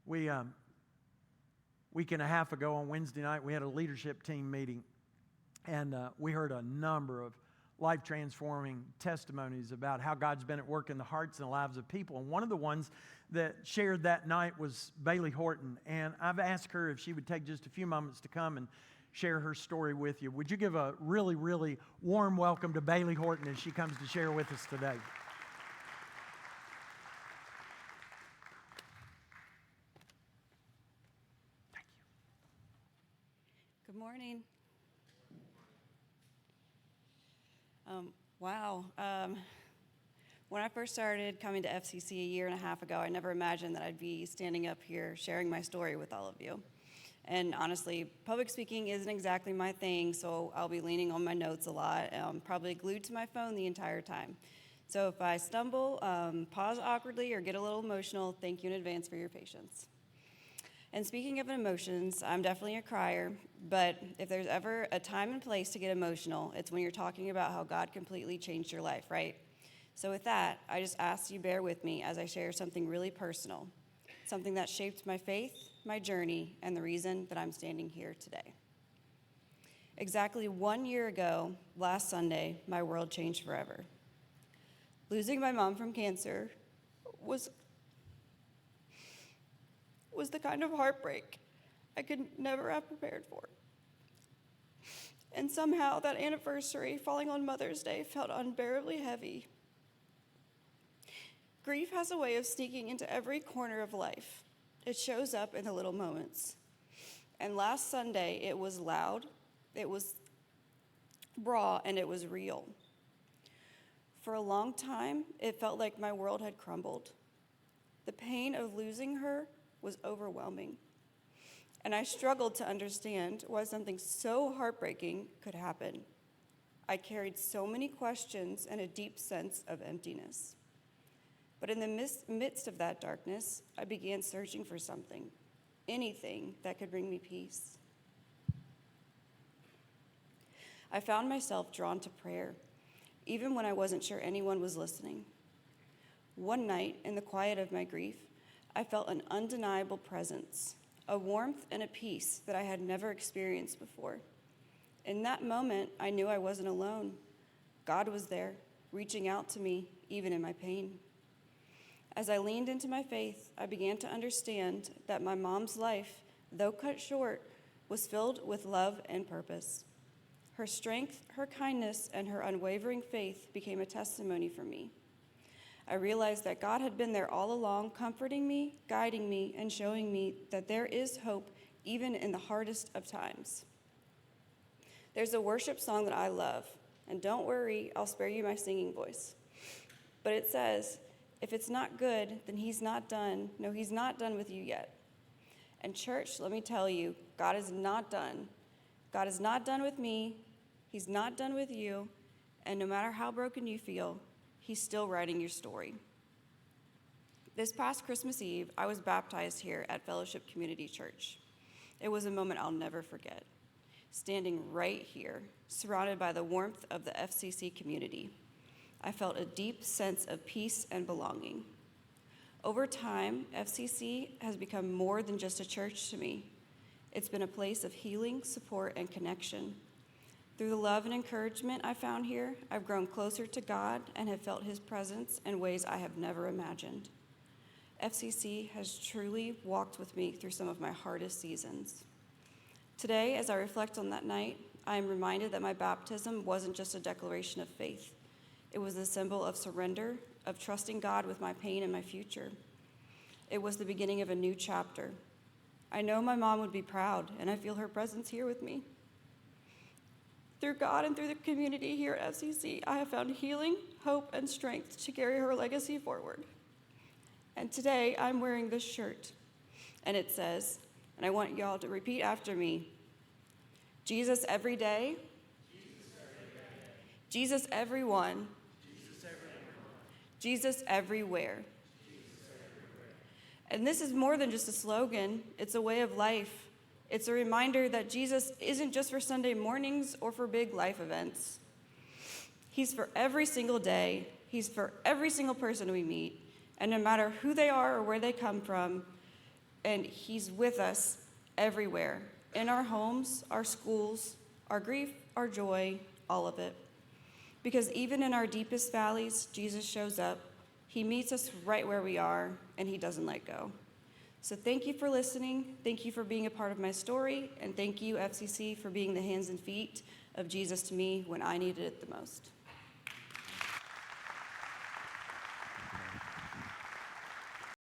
We week and a half ago on Wednesday night, we had a leadership team meeting, and we heard a number of life-transforming testimonies about how God's been at work in the hearts and lives of people. And one of the ones that shared that night was Bailey Horton, and I've asked her if she would take just a few moments to come and share her story with you. Would you give a really, really warm welcome to Bailey Horton as she comes to share with us today? Thank you. Good morning. Wow. When I first started coming to FCC a year and a half ago, I never imagined that I'd be standing up here sharing my story with all of you. And honestly, public speaking isn't exactly my thing, so I'll be leaning on my notes a lot. I'm probably glued to my phone the entire time. So if I stumble, pause awkwardly, or get a little emotional, thank you in advance for your patience. And speaking of emotions, I'm definitely a crier, but if there's ever a time and place to get emotional, it's when you're talking about how God completely changed your life, right? So with that, I just ask you bear with me as I share something really personal, something that shaped my faith, my journey, and the reason that I'm standing here today. Exactly 1 year ago, last Sunday, my world changed forever. Losing my mom from cancer was the kind of heartbreak I could never have prepared for. And somehow that anniversary falling on Mother's Day felt unbearably heavy. Grief has a way of sneaking into every corner of life. It shows up in the little moments. And last Sunday, it was loud, it was raw, and it was real. For a long time, it felt like my world had crumbled. The pain of losing her was overwhelming. And I struggled to understand why something so heartbreaking could happen. I carried so many questions and a deep sense of emptiness. But in the midst of that darkness, I began searching for something, anything that could bring me peace. I found myself drawn to prayer, even when I wasn't sure anyone was listening. One night, in the quiet of my grief, I felt an undeniable presence, a warmth and a peace that I had never experienced before. In that moment, I knew I wasn't alone. God was there, reaching out to me, even in my pain. As I leaned into my faith, I began to understand that my mom's life, though cut short, was filled with love and purpose. Her strength, her kindness, and her unwavering faith became a testimony for me. I realized that God had been there all along, comforting me, guiding me, and showing me that there is hope even in the hardest of times. There's a worship song that I love, and don't worry, I'll spare you my singing voice. But it says, if it's not good, then he's not done. No, he's not done with you yet. And church, let me tell you, God is not done. God is not done with me. He's not done with you. And no matter how broken you feel, he's still writing your story. This past Christmas Eve, I was baptized here at Fellowship Community Church. It was a moment I'll never forget. Standing right here, surrounded by the warmth of the FCC community, I felt a deep sense of peace and belonging. Over time, FCC has become more than just a church to me. It's been a place of healing, support, and connection. Through the love and encouragement I found here, I've grown closer to God and have felt his presence in ways I have never imagined. FCC has truly walked with me through some of my hardest seasons. Today, as I reflect on that night, I am reminded that my baptism wasn't just a declaration of faith. It was a symbol of surrender, of trusting God with my pain and my future. It was the beginning of a new chapter. I know my mom would be proud, and I feel her presence here with me. Through God and through the community here at FCC, I have found healing, hope, and strength to carry her legacy forward. And today, I'm wearing this shirt, and it says, and I want y'all to repeat after me, Jesus every day, Jesus everyone, Jesus everywhere. And this is more than just a slogan, it's a way of life. It's a reminder that Jesus isn't just for Sunday mornings or for big life events. He's for every single day. He's for every single person we meet. And no matter who they are or where they come from, and He's with us everywhere, in our homes, our schools, our grief, our joy, all of it. Because even in our deepest valleys, Jesus shows up. He meets us right where we are, and He doesn't let go. So thank you for listening. Thank you for being a part of my story. And thank you, FCC, for being the hands and feet of Jesus to me when I needed it the most.